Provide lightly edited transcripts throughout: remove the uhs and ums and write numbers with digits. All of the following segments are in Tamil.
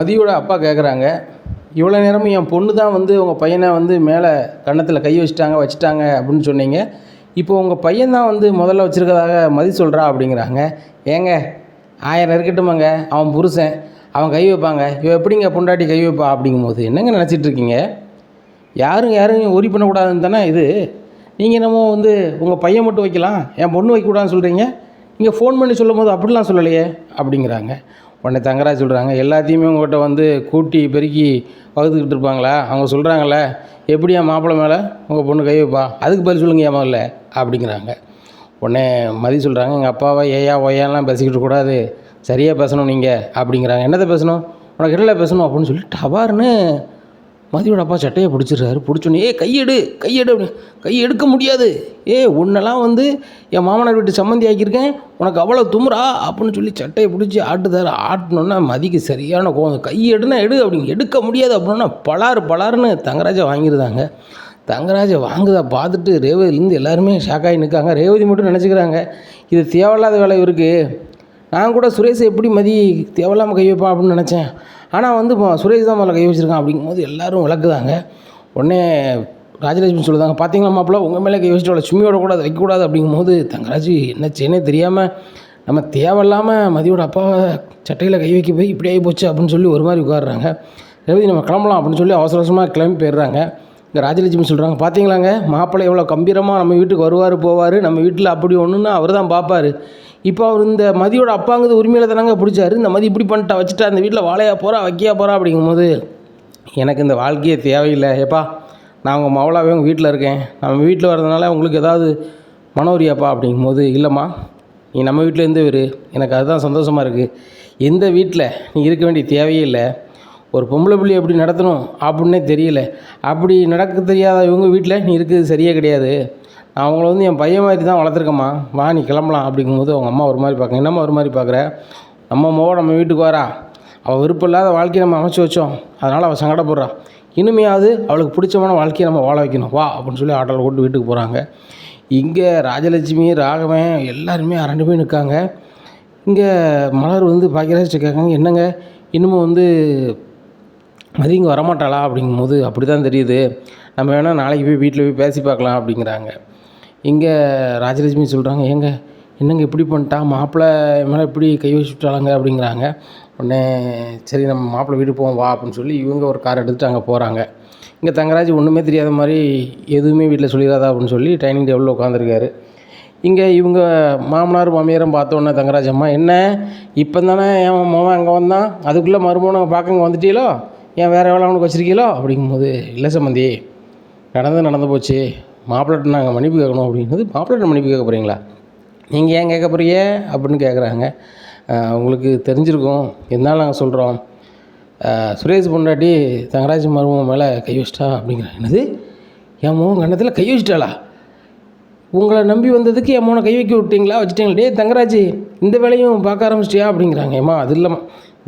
மதியோட அப்பா கேட்குறாங்க, இவ்வளோ நேரமும் என் பொண்ணு தான் வந்து உங்கள் பையனை வந்து மேலே கன்னத்தில் கை வச்சுட்டாங்க அப்படின்னு சொன்னீங்க. இப்போ உங்கள் பையன் தான் வந்து முதல்ல வச்சுருக்கதாக மதி சொல்கிறா அப்படிங்கிறாங்க. ஏங்க 1000 இருக்கட்டுமாங்க, அவன் புருஷன், அவன் கை வைப்பாங்க, இவன் எப்படிங்க பொண்டாட்டி கை வைப்பா அப்படிங்கும்போது என்னங்க நினச்சிட்ருக்கீங்க? யாரும் உரி பண்ணக்கூடாதுன்னு தானே இது. நீங்கள் என்னமோ வந்து உங்கள் பையன் மட்டும் வைக்கலாம், என் பொண்ணு வைக்கக்கூடாதுன்னு சொல்கிறீங்க. நீங்கள் ஃபோன் பண்ணி சொல்லும் போது அப்படிலாம் சொல்லலையே அப்படிங்கிறாங்க. உடனே தங்கராஜ் சொல்கிறாங்க, எல்லாத்தையுமே உங்கள்கிட்ட வந்து கூட்டி பெருக்கி வகுத்துக்கிட்டு இருப்பாங்களா? அவங்க சொல்கிறாங்கள, எப்படியா மாப்பிள்ளை மேலே உங்கள் பொண்ணு கை வைப்பா, அதுக்கு பதில் சொல்லுங்க முதல்ல அப்படிங்கிறாங்க. உடனே மதி சொல்கிறாங்க, எங்கள் அப்பாவை ஏயா ஒய்யாலாம் பேசிக்கிட்டு கூடாது, சரியாக பேசணும் நீங்கள் அப்படிங்கிறாங்க. என்னத்தை பேசணும், உனக்கு என்ன பேசணும் அப்படின்னு சொல்லி டபார்னு மதியோட அப்பா சட்டையை பிடிச்சிடுறாரு. பிடிச்சோன்னே கையெடு அப்படின்னு. கை எடுக்க முடியாது, உன்னெல்லாம் வந்து என் மாமனார் வீட்டு சம்மந்தி ஆக்கியிருக்கேன், உனக்கு அவ்வளோ துமுறா அப்படின்னு சொல்லி சட்டையை பிடிச்சி ஆட்டுதார். ஆட்டினோன்னா மதிக்கு சரியான கோவம். கையெடுனா எடு அப்படிங்க, எடுக்க முடியாது அப்படின்னா பலாருன்னு தங்கராஜை வாங்கிடுதாங்க. தங்கராஜை வாங்குதா பார்த்துட்டு ரேவதிலேருந்து எல்லாருமே ஷாக்காகி நிற்காங்க. ரேவதி மட்டும் நினச்சிக்கிறாங்க, இது தேவையில்லாத வேலை இவருக்கு. நான் கூட சுரேஷை எப்படி மதி தேவையில்லாமல் கை வைப்பான் அப்படின்னு நினச்சேன். ஆனால் வந்து சுரேஷ் தான் முதல்ல கை வச்சுருக்கான் அப்படிங்கும்போது எல்லோரும் விளக்குதாங்க. உடனே ராஜலட்சுமி சொல்லுதாங்க, பார்த்தீங்களா மாப்பிள்ள, உங்கள் மேலே கை வச்சுட்டு சும்மியோட கூடாது வைக்கக்கூடாது அப்படிங்கும்போது தங்கராஜ் என்ன செய்யனே தெரியாமல் நம்ம தேவையில்லாமல் மதியோட அப்பாவை சட்டையில் கை வைக்க போய் இப்படி ஆகி போச்சு அப்படின்னு சொல்லி ஒரு மாதிரி உட்காடுறாங்க. ரேவதி நம்ம கிளம்பலாம் அப்படின்னு சொல்லி அவசரமாக கிளம்பி போயிடுறாங்க. இங்கே ராஜலட்சுமி சொல்கிறாங்க, பார்த்தீங்களாங்க மாப்பிள்ளை எவ்வளோ கம்பீரமாக நம்ம வீட்டுக்கு வருவார் போவார், நம்ம வீட்டில் அப்படி ஒன்றுன்னா அவர் தான் பார்ப்பார். இப்போ அவர் இந்த மதியோட அப்பாங்கிறது உரிமையில் தானங்க பிடிச்சாரு, இந்த மதி இப்படி பண்ணிட்டா வச்சுட்டா அந்த வீட்டில் வாழையா போகிறா வைக்கியா போகிறா அப்படிங்கும்போது எனக்கு இந்த வாழ்க்கையே தேவையில்லை. ஏப்பா நான் உங்கள் மவளாவே உங்கள் வீட்டில் இருக்கேன், நம்ம வீட்டில் வர்றதுனால உங்களுக்கு ஏதாவது மனோரியாப்பா அப்படிங்கும்போது, இல்லைம்மா நீ நம்ம வீட்டில் இருந்து வரு, எனக்கு அதுதான் சந்தோஷமாக இருக்குது. எந்த வீட்டில் நீ இருக்க வேண்டிய தேவையே இல்லை. ஒரு பொம்பளை பிள்ளை எப்படி நடத்தணும் அப்படின்னே தெரியல, அப்படி நடக்க தெரியாத இவங்க வீட்டில் நீ இருக்கிறது சரியே கிடையாது. நான் அவங்கள வந்து என் பையன் மாதிரி தான் வளர்த்துருக்கம்மா, வா நீ கிளம்பலாம் அப்படிங்கும்போது அவங்க அம்மா ஒரு மாதிரி பார்க்குறேன். என்னம்மா ஒரு மாதிரி பார்க்குற, நம்ம வீட்டுக்கு வரா, அவள் விருப்பம் இல்லாத வாழ்க்கையை நம்ம அமைச்சு வச்சோம், அதனால் அவள் சங்கடப்படுறா, இனிமையாவது அவளுக்கு பிடிச்சமான வாழ்க்கையை நம்ம வாழ வைக்கணும் வா அப்படின்னு சொல்லி ஆட்டோவில் கொண்டு வீட்டுக்கு போகிறாங்க. இங்கே ராஜலட்சுமி ராகவன் எல்லாருமே அரண்டு போய் நிற்காங்க. இங்கே மலர் வந்து பாக்கியராஜ் கேட்காங்க, என்னங்க இன்னமும் வந்து மதி இங்கே வரமாட்டாளா அப்படிங்கும்போது, அப்படி தான் தெரியுது, நம்ம வேணால் நாளைக்கு போய் வீட்டில் போய் பேசி பார்க்கலாம் அப்படிங்கிறாங்க. இங்கே ராஜலட்சுமி சொல்கிறாங்க, என்னங்க இப்படி பண்ணிட்டா, மாப்பிள்ளை மேலே இப்படி கை வச்சுட்டாங்க அப்படிங்கிறாங்க. உடனே சரி நம்ம மாப்பிள்ளை வீட்டுக்கு போவோம் வா அப்படின்னு சொல்லி இவங்க ஒரு கார் எடுத்துகிட்டு அங்கே போகிறாங்க. இங்கே தங்கராஜ் ஒன்றுமே தெரியாத மாதிரி எதுவுமே வீட்டில் சொல்லிடாதா அப்படின்னு சொல்லி டைனிங் டேபிளில் உட்காந்துருக்காரு. இங்கே இவங்க மாமனார் மாமியாரும் பார்த்தோன்னே தங்கராஜ் அம்மா, என்ன இப்போ தானே என் மாமன் அங்கே வந்தான், அதுக்குள்ளே மறுபடியும் பார்க்க இங்கே வந்துட்டீங்களோ, ஏன் வேறு எவ்வளோ அவனுக்கு வச்சுருக்கீங்களோ அப்படிங்கும்போது, இல்லை சம்மந்தி நடந்து போச்சு, மாப்பிள்ளைட்ட நாங்கள் மன்னிப்பு கேட்கணும் அப்படிங்கும்போது, மாப்பிள்ளைட்ட மன்னிப்பு கேட்க போகிறீங்களா, நீங்கள் ஏன் கேட்க போகிறீங்க அப்படின்னு கேட்குறாங்க. உங்களுக்கு தெரிஞ்சிருக்கும், இருந்தாலும் நாங்கள் சொல்கிறோம், சுரேஷ் பொண்டாட்டி தங்கராஜ் மருமகன் மேலே கை வச்சிட்டா அப்படிங்கிறாங்க. என்னது, என் மோகன் கண்ணத்தில் கை வச்சிட்டாளா, உங்களை நம்பி வந்ததுக்கு என் மோனை கை வைக்க விட்டீங்களா, வச்சுட்டீங்களா, டே தங்கராஜ் இந்த வேலையும் பார்க்க ஆரம்பிச்சிட்டியா அப்படிங்கிறாங்க. ஏம்மா அது இல்லைம்மா,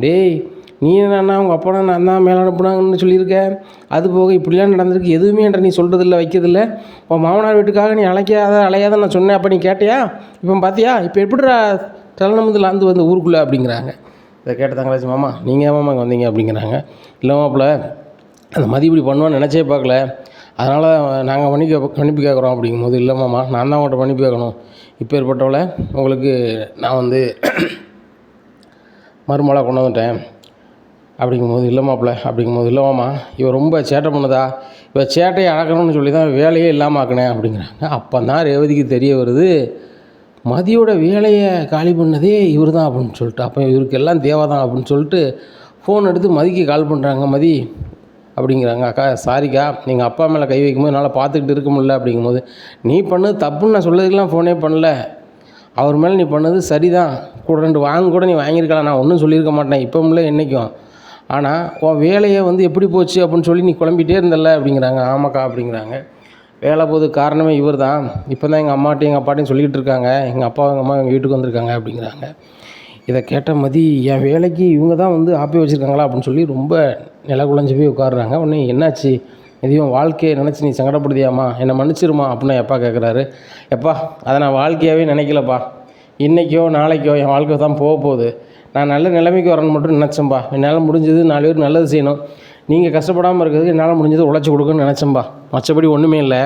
டேய் நீ என்னன்னா உங்கள் அப்பா நான் தான் மேலே அனுப்புனாங்கன்னு சொல்லியிருக்கேன், அது போக இப்படிலாம் நடந்திருக்கு, எதுவுமே என்ற நீ சொல்கிறதில்ல வைக்கிறதில்ல, உன் மாமனார் வீட்டுக்காக நீ அலையாத நான் சொன்னேன், அப்போ நீ கேட்டியா, இப்போ பார்த்தியா, இப்போ எப்படிடா தலைநமுதில் வந்து ஊருக்குள்ளே அப்படிங்கிறாங்க. இதை கேட்ட தங்கராஜ், மாமா நீங்கள் ஏன் மாமா இங்கே வந்தீங்க அப்படிங்கிறாங்க. இல்லை மாப்பிள்ள அந்த மதி இப்படி பண்ணுவான்னு நினச்சே பார்க்கல, அதனால் நாங்கள் மன்னிப்பு கேட்குறோம் அப்படிங்கும்போது, இல்லை மாமா நான் தான் உங்கள்கிட்ட மன்னிப்பு கேட்கணும், இப்போ ஏற்பட்டவளை உங்களுக்கு நான் வந்து மருமலாக கொண்டு வந்துட்டேன் அப்படிங்கும்போது, இல்லை மாப்பிள்ள அப்படிங்கும்போது, இல்லை மாமா இவன் ரொம்ப சேட்டை பண்ணுதா, இவன் சேட்டையை அடக்கணும்னு சொல்லி தான் வேலையே இல்லாமல் ஆக்கினேன் அப்படிங்கிறாங்க. அப்போ தான் ரேவதிக்கு தெரிய வருது, மதியோட வேலையை காலி பண்ணதே இவர் தான் அப்படின்னு சொல்லிட்டு, அப்போ இவருக்கு எல்லாம் தேவை தான் அப்படின்னு சொல்லிட்டு ஃபோன் எடுத்து மதிக்கு கால் பண்ணுறாங்க. மதி அப்படிங்கிறாங்க, அக்கா சாரிக்கா நீங்கள் அப்பா மேலே கை வைக்கும்போது என்னால் பார்த்துக்கிட்டு இருக்க முடியல அப்படிங்கும்போது, நீ பண்ணது தப்புன்னு நான் சொல்லதுக்கெல்லாம் ஃபோனே பண்ணல, அவர் மேலே நீ பண்ணது சரி தான், கூட 2 கூட நீ வாங்கியிருக்கலாம், நான் ஒன்றும் சொல்லியிருக்க மாட்டேன் இப்போ இல்லை என்றைக்கும், ஆனால் உன் வேலையை வந்து எப்படி போச்சு அப்படின்னு சொல்லி நீ குழம்பிகிட்டே இருந்தல்ல அப்படிங்கிறாங்க. ஆமாக்கா அப்படிங்கிறாங்க. வேலை போது காரணமே இவர் தான், இப்போ தான் எங்கள் அம்மாட்டையும் எங்கள் அப்பாட்டையும் சொல்லிக்கிட்டு இருக்காங்க, எங்கள் அப்பா எங்கள் அம்மா எங்கள் வீட்டுக்கு வந்திருக்காங்க அப்படிங்கிறாங்க. இதை கேட்ட மதி, என் வேலைக்கு இவங்க தான் வந்து ஆப்பி வச்சுருக்காங்களா அப்படின்னு சொல்லி ரொம்ப நில குழஞ்சி போய் உட்காடுறாங்க. உடனே என்னாச்சு, எதையும் வாழ்க்கையை நினச்சி நீ சங்கடப்படுதியாம்மா, என்னை மன்னிச்சிருமா அப்படின்னு எப்பா கேட்குறாரு. எப்பா அதை நான் வாழ்க்கையாகவே நினைக்கலப்பா, இன்றைக்கோ நாளைக்கோ என் வாழ்க்கை தான் போக போகுது, நான் நல்ல நிலைமைக்கு வரணும்னு மட்டும் நினச்சேன்பா. என்னால் முடிஞ்சது 4 பேருக்கு நல்லது செய்யணும், நீங்கள் கஷ்டப்படாமல் இருக்கிறதுக்கு என்னால் முடிஞ்சது உழைச்சி கொடுக்கணும்னு நினச்சேன்பா. மற்றபடி ஒன்றுமே இல்லை.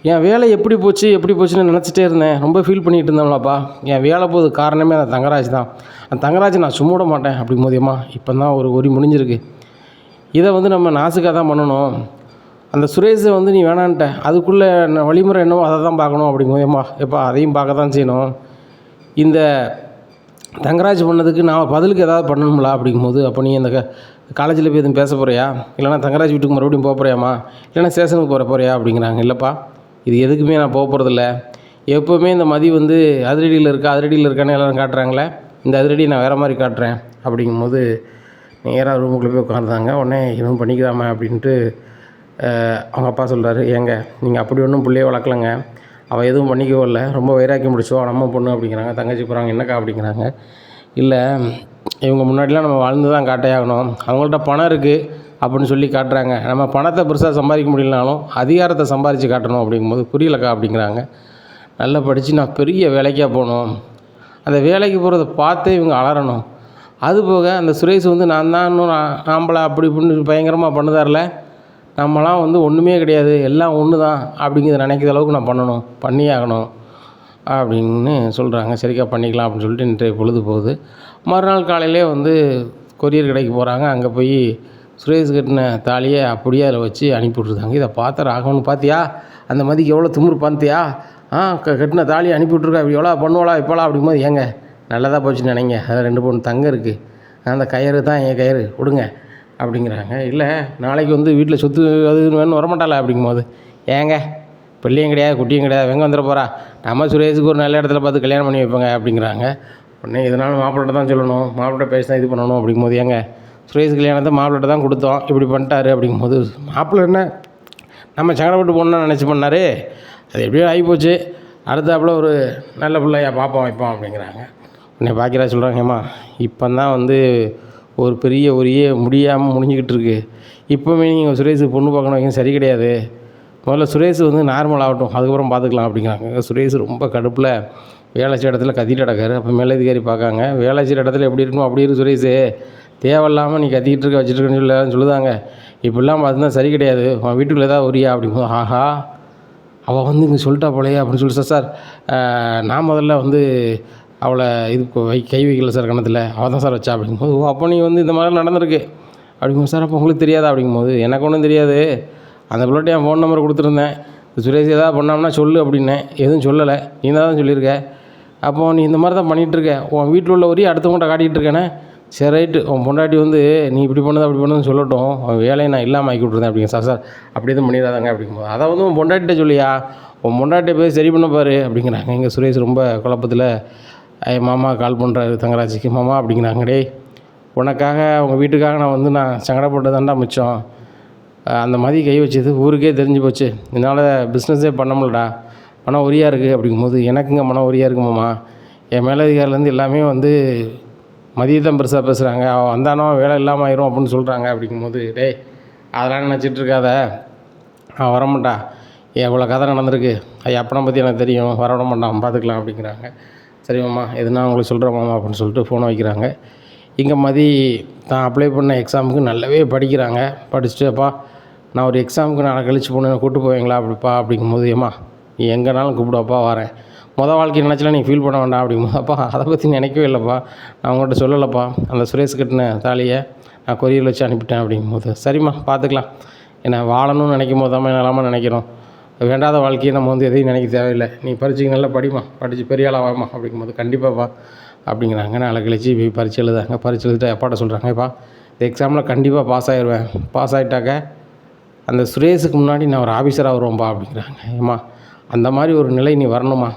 என் வேலை எப்படி போச்சுன்னு நினச்சிட்டே இருந்தேன். ரொம்ப ஃபீல் பண்ணிகிட்டு இருந்தோம்லப்பா. என் வேலை போகுது காரணமே அந்த தங்கராஜ் தான். அந்த தங்கராஜ் நான் சும்மா விட மாட்டேன் அப்படிங்கும்போதேம்மா இப்போ தான் ஒரு ஒரி முடிஞ்சிருக்கு. இதை வந்து நம்ம நாசுக்காக தான் பண்ணணும். அந்த சுரேஷை வந்து நீ வேணான்ட்ட, அதுக்குள்ளே வழிமுறை என்னவோ அதை தான் பார்க்கணும் அப்படிங்கும்போதேம்மா எப்பா அதையும் பார்க்க தான் செய்யணும். இந்த தங்கராஜ் பண்ணதுக்கு நான் பதிலுக்கு ஏதாவது பண்ணணும்ல அப்படிங்கும்போது, அப்போ நீ அந்த காலேஜில் போய் எதுவும் பேச போகிறியா, இல்லைனா தங்கராஜ் வீட்டுக்கு மறுபடியும் போக போறியாம்மா, இல்லைனா ஸ்டேஷனுக்கு போகிறியா அப்படிங்கிறாங்க. இல்லைப்பா, இது எதுக்குமே நான் போக போகிறதில்ல. எப்போவுமே இந்த மதி வந்து அதிரடியில் இருக்கான்னு எல்லோரும் காட்டுறாங்களே, இந்த அதிரடி நான் வேறு மாதிரி காட்டுறேன் அப்படிங்கும்போது நேராக ரூமுக்குள்ளே போய் உட்காந்துருந்தாங்க. உடனே எதுவும் பண்ணிக்கலாமா அப்படின்ட்டு அவங்க அப்பா சொல்கிறாரு, ஏங்க நீங்கள் அப்படி ஒன்றும் பிள்ளைய வளர்க்கலைங்க, அவள் எதுவும் பண்ணிக்கவோ இல்லை, ரொம்ப வைராக்கியம் முடிச்சோ நம்ம பொண்ணு அப்படிங்கிறாங்க. தங்கச்சி போகிறாங்க, என்னக்கா அப்படிங்கிறாங்க. இல்லை, இவங்க முன்னாடிலாம் நம்ம வாழ்ந்து தான் காட்டையாகணும், அவங்கள்ட்ட பணம் இருக்குது அப்படின்னு சொல்லி காட்டுறாங்க. நம்ம பணத்தை பெருசாக சம்பாதிக்க முடியலனாலும் அதிகாரத்தை சம்பாதிச்சு காட்டணும் அப்படிங்கும்போது புரியலக்கா அப்படிங்கிறாங்க. நல்லா படித்து நான் பெரிய வேலைக்காக போகணும், அந்த வேலைக்கு போகிறத பார்த்தே இவங்க அலறணும். அதுபோக அந்த சுரேஷ் வந்து நான் தான் இன்னும் ஆம்பளை அப்படி இப்படின்னு பயங்கரமாக பண்ணுதாரில்ல, நம்மலாம் வந்து ஒன்றுமே கிடையாது, எல்லாம் ஒன்று தான் அப்படிங்கிறத நினைக்கிற அளவுக்கு நான் பண்ணியே ஆகணும் அப்படின்னு சொல்கிறாங்க. சரிக்கா பண்ணிக்கலாம் அப்படின்னு சொல்லிட்டு இன்றைய பொழுது போகுது. மறுநாள் காலையிலே வந்து கொரியர் கடைக்கு போகிறாங்க. அங்கே போய் சுரேஷ் கட்டின தாலியை அப்படியே அதில் வச்சு அனுப்பிவிட்ருந்தாங்க. இதை பார்த்த ராகவன், பார்த்தியா அந்த மதிக்கு எவ்வளோ திமிரு பார்த்தியா, கட்டின தாலியை அனுப்பிவிட்ருக்கா, எவ்வளோ பண்ணுவாளா இப்போலாம் அப்படிங்கும்போது, ஏங்க நல்லதாக போச்சுன்னு நினைங்க, அதில் 2 பவுன் தங்கம் இருக்குது, அந்த கயிறு தான் என் கயிறு விடுங்க அப்படிங்கிறாங்க. இல்லை நாளைக்கு வந்து வீட்டில் சொத்து அது வேணும் வரமாட்டாளா அப்படிங்கும்போது, ஏங்க பிள்ளையும் கிடையாது குட்டியும் கிடையாது, வெங்க வந்துட போகிறா, நம்ம சுரேஷுக்கு ஒரு நல்ல இடத்துல பார்த்து கல்யாணம் பண்ணி வைப்போங்க அப்படிங்கிறாங்க. உடனே இதனால் மாப்பிள்ளை தான் சொல்லணும், மாப்பிள்ளை பேசி தான் இது பண்ணணும் அப்படிங்கும்போது, ஏங்க சுரேஷ் கல்யாணத்தை மாப்பிள்ளை தான் கொடுத்தோம், இப்படி பண்ணிட்டாரு அப்படிங்கும்போது, மாப்பிள்ளை என்ன நம்ம சங்கடப்பட்டு போகணுன்னு நினச்சி பண்ணார், அது எப்படியோ ஆகிப்போச்சு, அடுத்தாப்புல ஒரு நல்ல பிள்ளையா பார்ப்போம் வைப்போம் அப்படிங்கிறாங்க. உடனே பாக்கியராஜ் சொல்கிறாங்க, ஏம்மா இப்போ தான் வந்து ஒரு பெரிய ஒரியே முடியாமல் முடிஞ்சிக்கிட்டு இருக்குது, இப்போவே நீங்கள் சுரேஷுக்கு பொண்ணு பார்க்கணும் வைக்க சரி கிடையாது, முதல்ல சுரேஷ் வந்து நார்மல் ஆகட்டும் அதுக்கப்புறம் பார்த்துக்கலாம் அப்படிங்கிறாங்க. சுரேஷ் ரொம்ப கடுப்பில் வேலை செய்கிற இடத்துல கத்திட்டு கிடக்காரு. அப்போ மேலதிகாரி பார்க்காங்க, வேலை செய்கிற இடத்துல எப்படி இருக்கணும் அப்படி இருக்கு சுரேஷ், தேவையில்லாமல் நீ கத்திக்கிட்டு இருக்க வச்சுட்டுருக்கன்னு சொல்லுதாங்க, இப்படிலாம் பார்த்துதான் சரி கிடையாது, உன் வீட்டுக்குள்ளே ஏதாவது ஒரியா அப்படிங்கும்போது, ஆஹா அவள் வந்து இங்கே சொல்லிட்டா போலையே அப்படின்னு சொல்லி, சார் நான் முதல்ல வந்து அவளை இது கை வைக்கல சார் கணத்தில், அவள் தான் சார் வச்சா அப்படிங்கும்போது, ஓ அப்போ நீ வந்து இந்த மாதிரி நடந்திருக்கு அப்படிங்கும்போது, சார் அப்போ உங்களுக்கு தெரியாதா அப்படிங்கும்போது, எனக்கு ஒன்றும் தெரியாது, அந்த பிள்ளைட்ட என் ஃபோன் நம்பர் கொடுத்துருந்தேன், சுரேஷ் எதாவது பண்ணாம்னா சொல்லு அப்படின்னேன், எதுவும் சொல்லலை, நீ தான் சொல்லியிருக்க, அப்போது நீ இந்த மாதிரி தான் பண்ணிகிட்ருக்க, உன் வீட்டில் உள்ள வரையும் அடுத்தவங்கள்ட்ட காட்டிகிட்டு இருக்கேனே, சரி ரைட்டு, உன் பொண்டாட்டி வந்து நீ இப்படி பண்ணது அப்படி பண்ணதுன்னு சொல்லட்டும், உன் வேலையை நான் இல்லாமல் ஆக்கி விட்ருந்தேன் அப்படிங்க. சார் சார் அப்படி எதுவும் பண்ணிடாதாங்க அப்படிங்கும்போது, அதை வந்து உன் பொண்டாட்டிகிட்ட சொல்லியா, உன் பொண்டாட்டியை போய் சரி பண்ண பாரு அப்படிங்கிறாங்க. எங்கள் சுரேஷ் ரொம்ப குழப்பத்தில் மாமா கால் பண்ணுறாரு தங்கராஜிக்கு, மாமா அப்படிங்கிறாங்க, டேய் உனக்காக உங்கள் வீட்டுக்காக நான் சங்கடப்பட்டதாண்டா மிச்சம், அந்த மாதிரி கை வச்சது ஊருக்கே தெரிஞ்சு போச்சு, என்னால் பிஸ்னஸே பண்ண முடியலடா, மனம் உரியாக இருக்குது அப்படிங்கும்போது, எனக்குங்க மனம் உரியாக இருக்குமாம்மா, என் மேலதிகாரிலேருந்து எல்லாமே வந்து மதியத்தான் பெருசாக பேசுகிறாங்க, அவன் வந்தானோ வேலை இல்லாமல் ஆயிரும் அப்படின்னு சொல்கிறாங்க அப்படிங்கும்போது, டேய் அதெல்லாம் நினச்சிட்டு இருக்காத, அவன் வரமாட்டா, எவ்வளோ கதை நடந்திருக்கு, அப்பனை பற்றி எனக்கு தெரியும், வரவிட மாட்டான், பார்த்துக்கலாம் அப்படிங்கிறாங்க. சரி மாமா எதுனா உங்களுக்கு சொல்கிறேன் மாமா அப்படின்னு சொல்லிட்டு ஃபோனை வைக்கிறாங்க. இங்கே மதி தான் அப்ளை பண்ண எக்ஸாமுக்கு நல்லாவே படிக்கிறாங்க. படிச்சுட்டு, அப்பா நான் ஒரு எக்ஸாமுக்கு நாளை கழிச்சு போகணும் கூப்பிட்டு போவீங்களா அப்படிப்பா அப்படிங்கும்போது, ஏம்மா நீ எங்கேனாலும் கூப்பிடுவாப்பா வரேன், வாழ்க்கையை நினச்சலாம் நீ ஃபீல் பண்ண வேண்டாம் அப்படிங்கும்போது, அப்பா அதை பற்றி நினைக்கவே இல்லைப்பா, நான் உங்கள்கிட்ட சொல்லலைப்பா, அந்த சுரேஷ் கட்டின தாலியை நான் கொரியரில் வச்சு அனுப்பிட்டேன் அப்படிங்கும்போது, சரிம்மா பார்த்துக்கலாம், ஏன்னா வாழணும்னு நினைக்கும் போது தான் இல்லாமல் நினைக்கிறோம், வேண்டாத வாழ்க்கையை நம்ம வந்து எதையும் நினைக்க தேவையில்லை, நீ பரீட்சைக்கு நல்லா படிமா, படித்து பெரிய ஆளாக வாமா அப்படிங்கும்போது, கண்டிப்பாப்பா அப்படிங்கிறாங்க. நாளை கழிச்சு போய் பரீட்சை எழுதாங்க. பரீட்சை எழுதிட்டு அப்பாட்ட சொல்கிறாங்க, இப்போ இந்த எக்ஸாமில் கண்டிப்பாக பாஸ் ஆகிடுவேன், பாஸ் ஆகிட்டாக்க அந்த சுரேஷுக்கு முன்னாடி நான் ஒரு ஆஃபீஸராக வருவேன்ப்பா அப்படிங்கிறாங்க. ஏம்மா அந்த மாதிரி ஒரு நிலை நீ வரணுமா,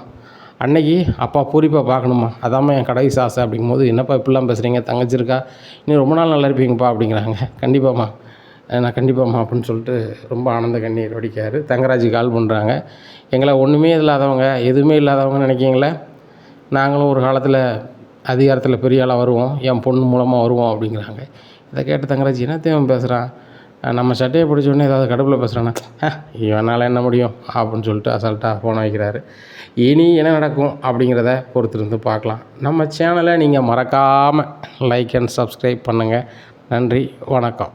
அன்னைக்கு அப்பா பூரிப்பாக பார்க்கணுமா, அதாம்மா என் கடைசி ஆசை அப்படிங்கும்போது, என்னப்பா இப்படிலாம் பேசுகிறீங்க, தங்கச்சி இருக்கா, இன்னும் ரொம்ப நாள் நல்லா இருப்பீங்கப்பா அப்படிங்கிறாங்க. கண்டிப்பாம்மா நான் கண்டிப்பாம்மா அப்படின்னு சொல்லிட்டு ரொம்ப ஆனந்த கண்ணீர் வடிக்காரு. தங்கராஜி கால் பண்ணுறாங்க, எங்களை ஒன்றுமே இல்லாதவங்க எதுவுமே இல்லாதவங்க நினைக்கிங்களே, நாங்களும் ஒரு காலத்தில் அதிகாரத்தில் பெரிய ஆளாக வருவோம், என் பொண்ணு மூலமாக வருவோம் அப்படிங்கிறாங்க. இதை கேட்ட தங்கராஜி, என்ன தேவை பேசுகிறான், நம்ம சட்டையை பிடிச்ச உடனே ஏதாவது கடுப்பில் பேசுகிறான்னா இவனால் என்ன முடியும் அப்படின்னு சொல்லிட்டு அசால்ட்டாக ஃபோனை வைக்கிறாரு. இனி என்ன நடக்கும் அப்படிங்கிறத பொறுத்திருந்து பார்க்கலாம். நம்ம சேனலை நீங்கள் மறக்காமல் லைக் அண்ட் சப்ஸ்கிரைப் பண்ணுங்கள். நன்றி, வணக்கம்.